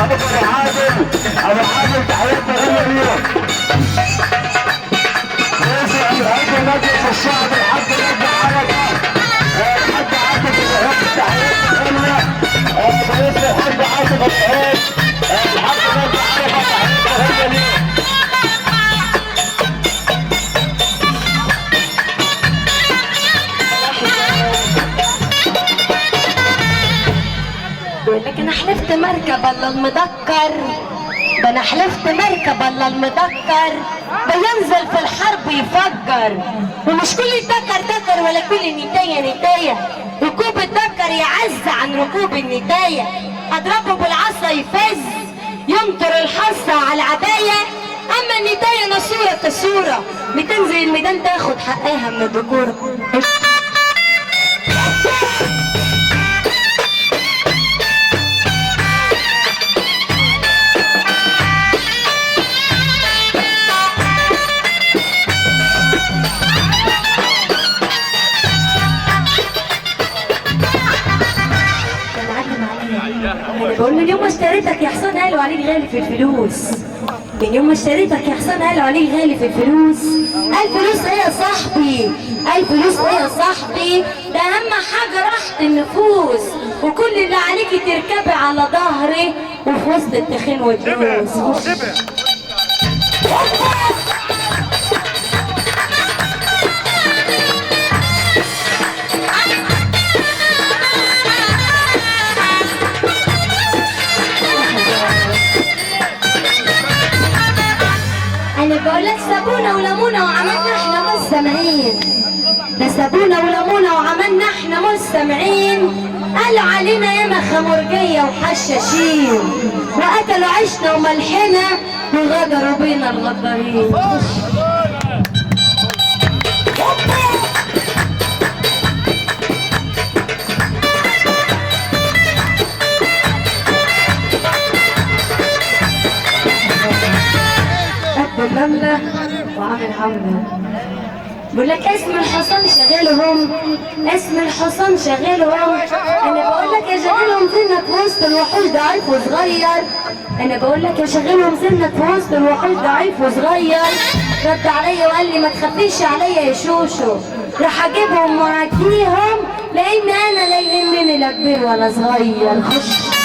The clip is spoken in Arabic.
ابو عادل تحياتنا غاليه ليهم. يسعد هذا مجلس الشعب الحاج نجم حركه الحاج عاطف الوهاب تحياتنا غاليه. باسم الحاج عاطف الوهاب الحاج نجم حركه تحياتنا غاليه ليهم. لك انا حلفت مركب الله المدكر، ده انا حلفت مركب الله المدكر، بينزل في الحرب يفجر، ومش كل الدكر دكر ولا كل النتاية نتاية، ركوب الدكر يعز عن ركوب النتاية، اضربه بالعصا يفز يمطر الحصة على العباية، اما النتاية نصورة كصورة بتنزل الميدان تاخد حقها من الذكورة. بقول من يوم ما اشتريتك يا حسين قالوا عليك غالي في الفلوس، من يوم ما اشتريتك يا حسين قالوا عليك غالي في الفلوس. الفلوس ايه يا صاحبي؟ الفلوس ايه يا صاحبي؟ ده اهم حاجه راحه النفوس، وكل اللي عليكي تركبي على ظهري وفي وسط التخين والدروس. انا بقول لك سابونا ولمونا وعملنا احنا مستمعين، ده سابونا ولمونا وعملنا احنا مستمعين، قالوا علينا ياما خمرجيه وحشاشين، واكلوا عيشنا وملحنا وغدروا بينا الغدارين. النملة وعامل حملة. بقول لك اسم الحصان شغالهم، اسم الحصان شغالهم، انا بقول لك يا شغالهم سنك في وسط الوحوش ضعيف وصغير، انا بقول لك يا شغالهم سنك في وسط الوحوش ضعيف وصغير، رد عليا وقال لي ما تخافيش عليا يا شوشو، راح اجيبهم واعديهم لان انا لا يهمني لا كبير ولا صغير. خش